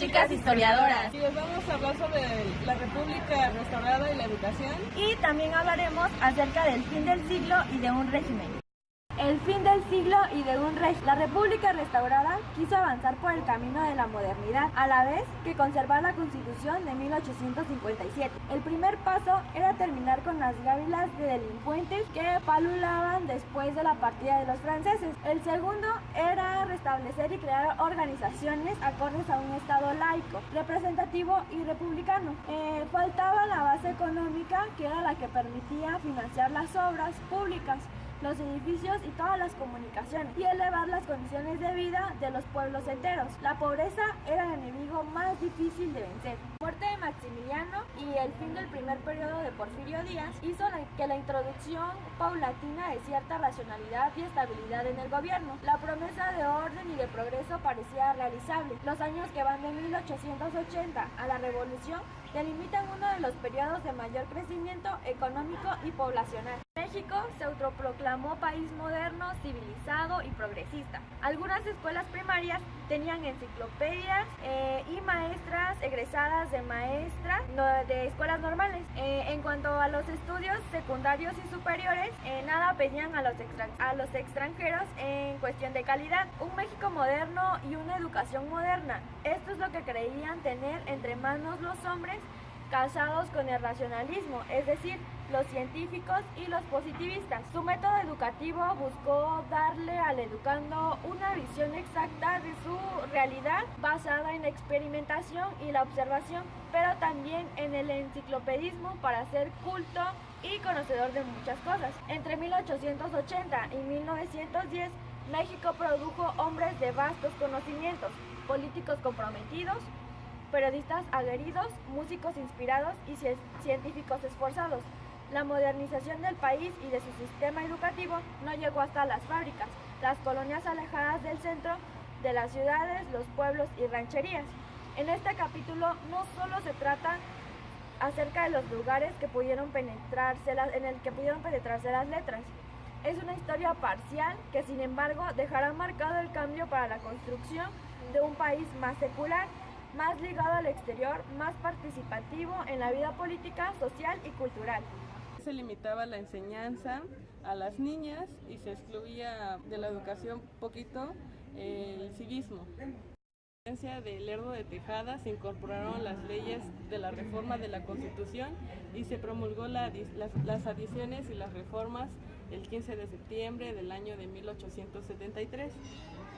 chicas historiadoras. Y les vamos a hablar sobre la República restaurada y la educación. Y también hablaremos acerca del fin del siglo y de un régimen. El fin del siglo y de un régimen. La República restaurada quiso avanzar por el camino de la modernidad, a la vez que conservar la Constitución de 1857. El primer paso era terminar con las gavilas de delincuentes que palulaban después de la partida de los franceses. El segundo era restablecer y crear organizaciones acordes a un Estado laico, representativo y republicano. Faltaba la base económica, que era la que permitía financiar las obras públicas, los edificios y todas las comunicaciones, y elevar las condiciones de vida de los pueblos enteros. La pobreza era el enemigo más difícil de vencer. La muerte de Maximiliano y el fin del primer periodo de Porfirio Díaz hizo que la introducción paulatina de cierta racionalidad y estabilidad en el gobierno. La promesa de orden y de progreso parecía realizable. Los años que van de 1880 a la Revolución delimitan uno de los periodos de mayor crecimiento económico y poblacional. México se autoproclamó país moderno, civilizado y progresista. Algunas escuelas primarias tenían enciclopedias y maestras egresadas de escuelas normales. En cuanto a los estudios secundarios y superiores, nada pedían a los extranjeros en cuestión de calidad. Un México moderno y una educación moderna. Esto es lo que creían tener entre manos los hombres casados con el racionalismo, es decir, los científicos y los positivistas. Su método educativo buscó darle al educando una visión exacta de su realidad basada en la experimentación y la observación, pero también en el enciclopedismo para ser culto y conocedor de muchas cosas. Entre 1880 y 1910, México produjo hombres de vastos conocimientos, políticos comprometidos, periodistas aguerridos, músicos inspirados y científicos esforzados. La modernización del país y de su sistema educativo no llegó hasta las fábricas, las colonias alejadas del centro de las ciudades, los pueblos y rancherías. En este capítulo no solo se trata acerca de los lugares en el que pudieron penetrarse las letras. Es una historia parcial que, sin embargo, dejará marcado el cambio para la construcción de un país más secular, más ligado al exterior, más participativo en la vida política, social y cultural. Se limitaba la enseñanza a las niñas y se excluía de la educación poquito el civismo. En la presidencia de Lerdo de Tejada se incorporaron las leyes de la reforma de la Constitución y se promulgó las adiciones y las reformas el 15 de septiembre del año de 1873,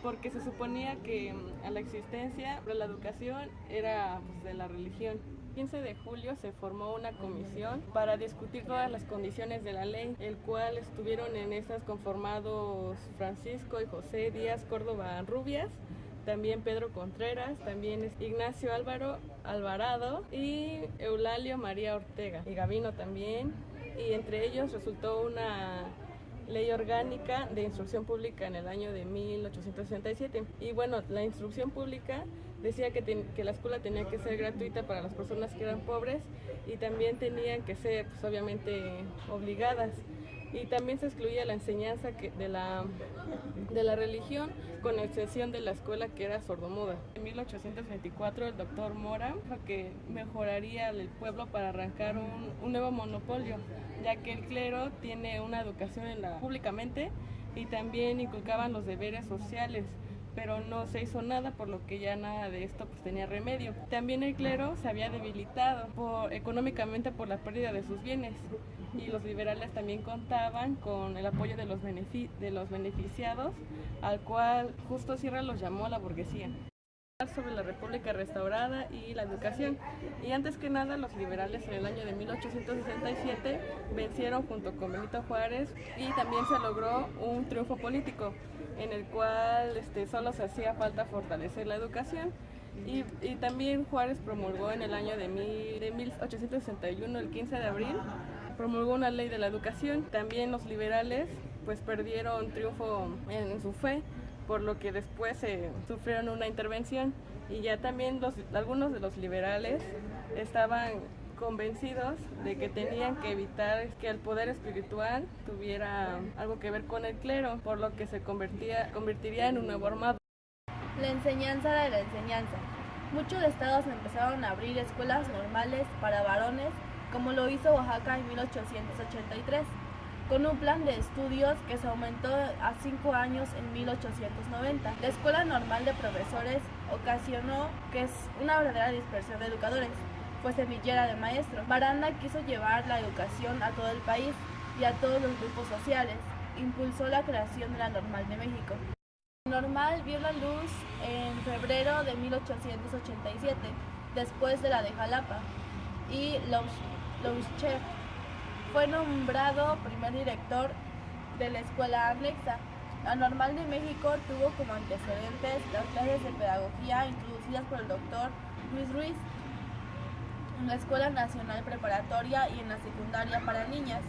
porque se suponía que a la existencia de la educación era de la religión. El 15 de julio se formó una comisión para discutir todas las condiciones de la ley, el cual estuvieron en estas conformados Francisco y José Díaz Córdoba Rubias, también Pedro Contreras, también Ignacio Alvarado y Eulalio María Ortega y Gavino también, y entre ellos resultó una ley orgánica de instrucción pública en el año de 1867. Y bueno, la instrucción pública decía que la escuela tenía que ser gratuita para las personas que eran pobres y también tenían que ser, pues, obviamente, obligadas. Y también se excluía la enseñanza de la religión, con excepción de la escuela que era sordomuda. En 1824 el doctor Mora dijo que mejoraría el pueblo para arrancar un nuevo monopolio, ya que el clero tiene una educación públicamente y también inculcaban los deberes sociales, pero no se hizo nada, por lo que ya nada de esto tenía remedio. También el clero se había debilitado económicamente por la pérdida de sus bienes, y los liberales también contaban con el apoyo de los beneficiados, al cual Justo Sierra los llamó la burguesía. Sobre la República restaurada y la educación. Y antes que nada, los liberales en el año de 1867 vencieron junto con Benito Juárez, y también se logró un triunfo político en el cual solo se hacía falta fortalecer la educación. Y también Juárez promulgó en el año de 1861, el 15 de abril, promulgó una ley de la educación. También los liberales pues perdieron triunfo en su fe, por lo que después sufrieron una intervención, y ya también algunos de los liberales estaban convencidos de que tenían que evitar que el poder espiritual tuviera algo que ver con el clero, por lo que se convertiría en un nuevo armado. La enseñanza de la enseñanza. Muchos estados empezaron a abrir escuelas normales para varones, como lo hizo Oaxaca en 1883, con un plan de estudios que se aumentó a 5 años en 1890. La Escuela Normal de Profesores ocasionó que es una verdadera dispersión de educadores, fue semillera de maestros. Baranda quiso llevar la educación a todo el país y a todos los grupos sociales. Impulsó la creación de la Normal de México. La Normal vio la luz en febrero de 1887, después de la de Jalapa, y Louchev fue nombrado primer director de la escuela anexa. La Normal de México tuvo como antecedentes las clases de pedagogía introducidas por el doctor Luis Ruiz en la Escuela Nacional Preparatoria y en la secundaria para niñas.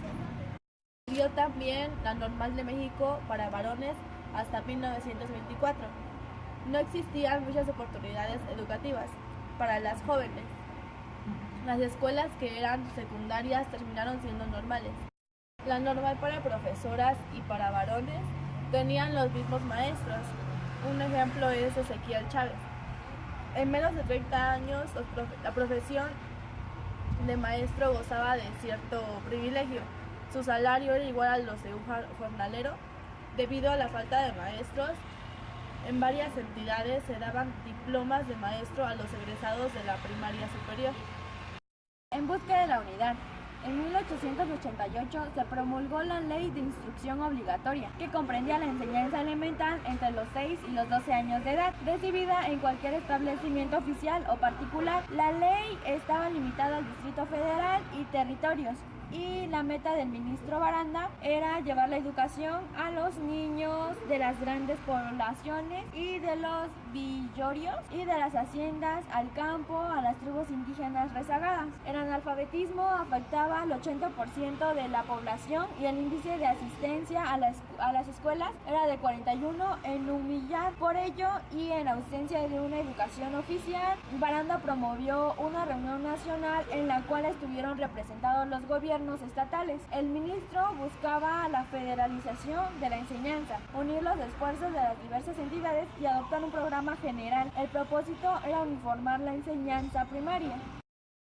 Dio también la Normal de México para varones hasta 1924. No existían muchas oportunidades educativas para las jóvenes. Las escuelas que eran secundarias terminaron siendo normales. La Normal para profesoras y para varones tenían los mismos maestros. Un ejemplo es Ezequiel Chávez. En menos de 30 años, la profesión de maestro gozaba de cierto privilegio. Su salario era igual a los de un jornalero. Debido a la falta de maestros, en varias entidades se daban diplomas de maestro a los egresados de la primaria superior. En busca de la unidad. En 1888 se promulgó la Ley de Instrucción Obligatoria, que comprendía la enseñanza elemental entre los 6 y los 12 años de edad, recibida en cualquier establecimiento oficial o particular. La ley estaba limitada al Distrito Federal y territorios, y la meta del ministro Baranda era llevar la educación a los niños de las grandes poblaciones y de los villorios y de las haciendas al campo, a las tribus indígenas rezagadas. El analfabetismo afectaba al 80% de la población y el índice de asistencia a las escuelas era de 41 en humillar. Por ello, y en ausencia de una educación oficial, Baranda promovió una reunión nacional en la cual estuvieron representados los gobiernos estatales. El ministro buscaba la federalización de la enseñanza, unir los esfuerzos de las diversas entidades y adoptar un programa general. El propósito era uniformar la enseñanza primaria.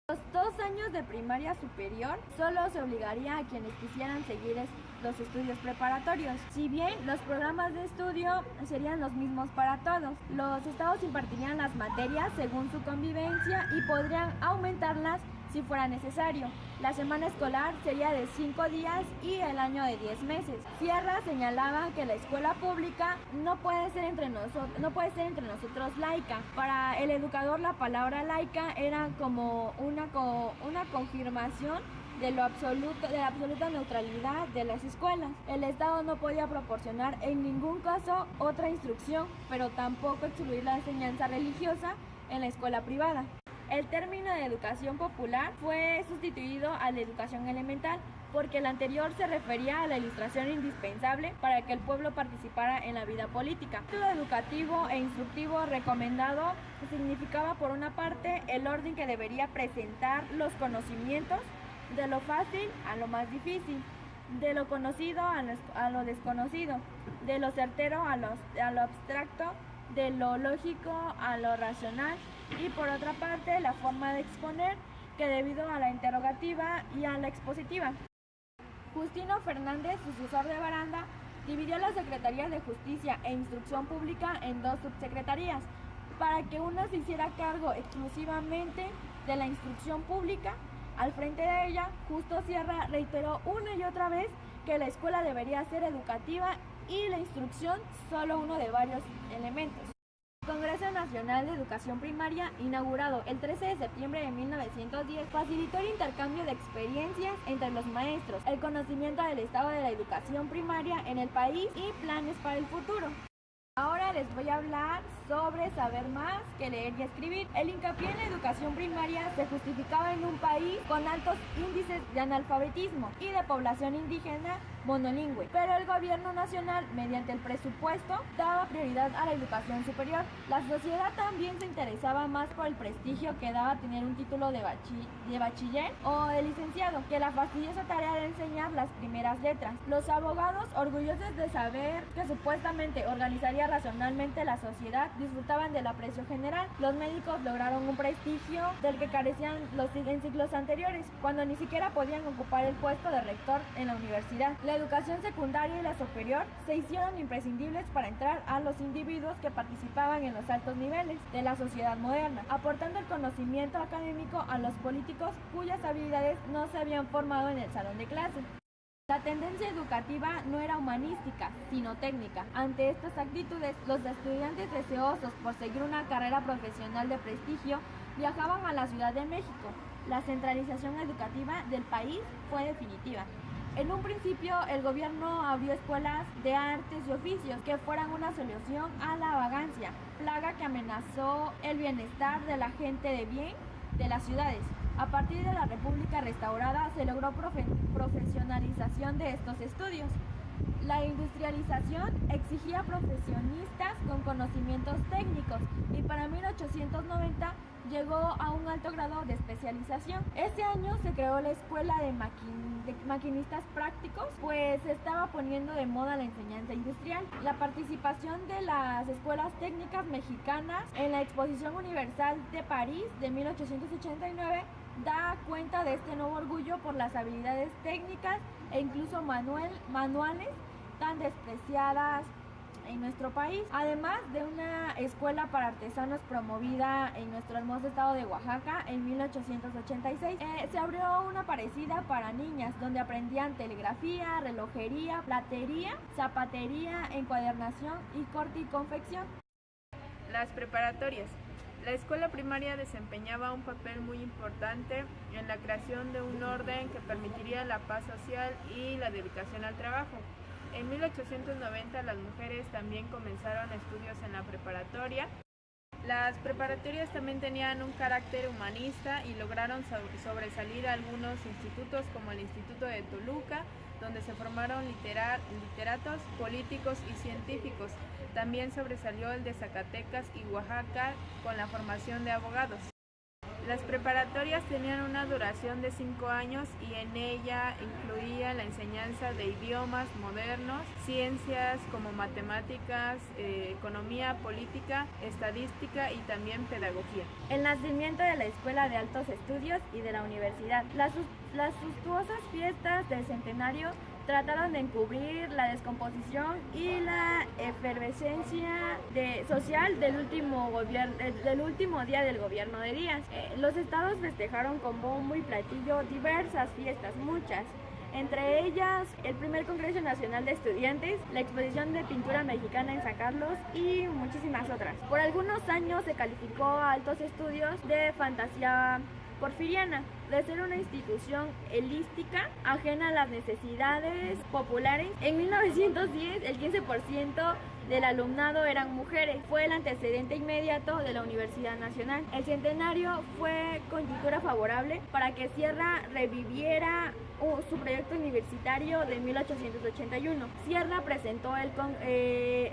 Los 2 años de primaria superior solo se obligaría a quienes quisieran seguir los estudios preparatorios. Si bien los programas de estudio serían los mismos para todos, los estados impartirían las materias según su convivencia y podrían aumentarlas si fuera necesario. La semana escolar sería de 5 días y el año de 10 meses. Sierra señalaba que la escuela pública no puede ser entre nosotros laica. Para el educador la palabra laica era como una confirmación de la absoluta neutralidad de las escuelas. El Estado no podía proporcionar en ningún caso otra instrucción, pero tampoco excluir la enseñanza religiosa en la escuela privada. El término de educación popular fue sustituido a la educación elemental porque el anterior se refería a la ilustración indispensable para que el pueblo participara en la vida política. El método educativo e instructivo recomendado significaba, por una parte, el orden que debería presentar los conocimientos de lo fácil a lo más difícil, de lo conocido a lo desconocido, de lo certero a lo abstracto, de lo lógico a lo racional, y por otra parte la forma de exponer, que debido a la interrogativa y a la expositiva. Justino Fernández, sucesor de Baranda, dividió la Secretaría de Justicia e Instrucción Pública en 2 subsecretarías, para que una se hiciera cargo exclusivamente de la instrucción pública. Al frente de ella, Justo Sierra reiteró una y otra vez que la escuela debería ser educativa y la instrucción solo uno de varios elementos. El Congreso Nacional de Educación Primaria, inaugurado el 13 de septiembre de 1910, facilitó el intercambio de experiencias entre los maestros, el conocimiento del estado de la educación primaria en el país y planes para el futuro. Ahora les voy a hablar sobre saber más que leer y escribir. El hincapié en la educación primaria se justificaba en un país con altos índices de analfabetismo y de población indígena monolingüe, pero el gobierno nacional, mediante el presupuesto, daba prioridad a la educación superior. La sociedad también se interesaba más por el prestigio que daba tener un título de bachiller o de licenciado que la fastidiosa tarea de enseñar las primeras letras. Los abogados, orgullosos de saber que supuestamente organizaría racionalmente tradicionalmente la sociedad disfrutaban del aprecio general. Los médicos lograron un prestigio del que carecían en siglos anteriores, cuando ni siquiera podían ocupar el puesto de rector en la universidad. La educación secundaria y la superior se hicieron imprescindibles para entrar a los individuos que participaban en los altos niveles de la sociedad moderna, aportando el conocimiento académico a los políticos cuyas habilidades no se habían formado en el salón de clase. La tendencia educativa no era humanística, sino técnica. Ante estas actitudes, los estudiantes deseosos por seguir una carrera profesional de prestigio viajaban a la Ciudad de México. La centralización educativa del país fue definitiva. En un principio, el gobierno abrió escuelas de artes y oficios que fueran una solución a la vagancia, plaga que amenazó el bienestar de la gente de bien de las ciudades. A partir de la República restaurada se logró profesionalización de estos estudios. La industrialización exigía profesionistas con conocimientos técnicos y para 1890 llegó a un alto grado de especialización. Ese año se creó la Escuela de Maquinistas Prácticos, pues se estaba poniendo de moda la enseñanza industrial. La participación de las escuelas técnicas mexicanas en la Exposición Universal de París de 1889 da cuenta de este nuevo orgullo por las habilidades técnicas e incluso manuales tan despreciadas en nuestro país, además de una escuela para artesanos promovida en nuestro hermoso estado de Oaxaca en 1886. Se abrió una parecida para niñas, donde aprendían telegrafía, relojería, platería, zapatería, encuadernación y corte y confección. Las preparatorias. La escuela primaria desempeñaba un papel muy importante en la creación de un orden que permitiría la paz social y la dedicación al trabajo. En 1890 las mujeres también comenzaron estudios en la preparatoria. Las preparatorias también tenían un carácter humanista y lograron sobresalir algunos institutos como el Instituto de Toluca, donde se formaron literatos, políticos y científicos. También sobresalió el de Zacatecas y Oaxaca con la formación de abogados. Las preparatorias tenían una duración de 5 años y en ella incluía la enseñanza de idiomas modernos, ciencias como matemáticas, economía, política, estadística y también pedagogía. El nacimiento de la Escuela de Altos Estudios y de la Universidad. Las suntuosas fiestas del centenario trataron de encubrir la descomposición y la efervescencia social del último día del gobierno de Díaz. Los estados festejaron con bombo y platillo diversas fiestas, muchas. Entre ellas, el primer Congreso Nacional de Estudiantes, la exposición de pintura mexicana en San Carlos y muchísimas otras. Por algunos años se calificó a Altos Estudios de fantasía porfiriana, de ser una institución helística ajena a las necesidades populares. En 1910, el 15% del alumnado eran mujeres. Fue el antecedente inmediato de la Universidad Nacional. El centenario fue coyuntura favorable para que Sierra reviviera su proyecto universitario de 1881. Sierra presentó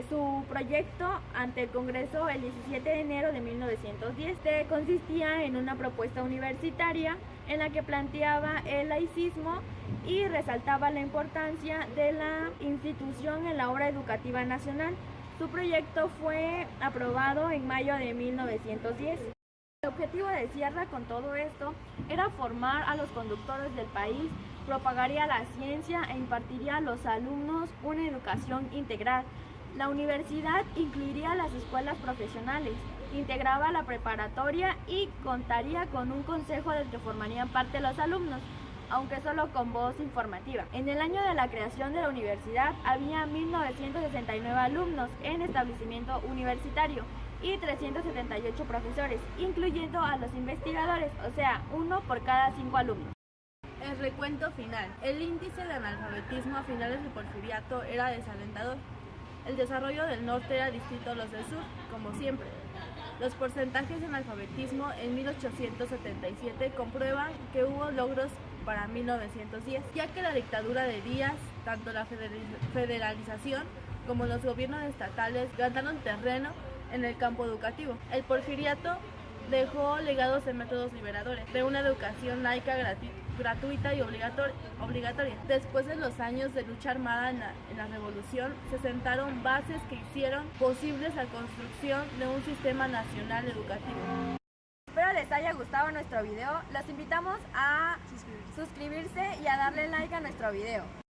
su proyecto ante el Congreso el 17 de enero de 1910. Consistía en una propuesta universitaria en la que planteaba el laicismo y resaltaba la importancia de la institución en la obra educativa nacional. Su proyecto fue aprobado en mayo de 1910. El objetivo de Sierra con todo esto era formar a los conductores del país, propagaría la ciencia e impartiría a los alumnos una educación integral. La universidad incluiría las escuelas profesionales, integraba la preparatoria y contaría con un consejo del que formarían parte los alumnos, aunque solo con voz informativa. En el año de la creación de la universidad había 1.969 alumnos en establecimiento universitario y 378 profesores, incluyendo a los investigadores, o sea, 1 por cada 5 alumnos. El recuento final. El índice de analfabetismo a finales del Porfiriato era desalentador. El desarrollo del norte era distinto a los del sur, como siempre. Los porcentajes de analfabetismo en 1877 comprueban que hubo logros para 1910, ya que la dictadura de Díaz, tanto la federalización como los gobiernos estatales ganaron terreno en el campo educativo. El Porfiriato dejó legados de métodos liberadores, de una educación laica gratuita gratuita y obligatoria. Después de los años de lucha armada en la revolución, se sentaron bases que hicieron posibles la construcción de un sistema nacional educativo. Espero les haya gustado nuestro video. Los invitamos a suscribirse y a darle like a nuestro video.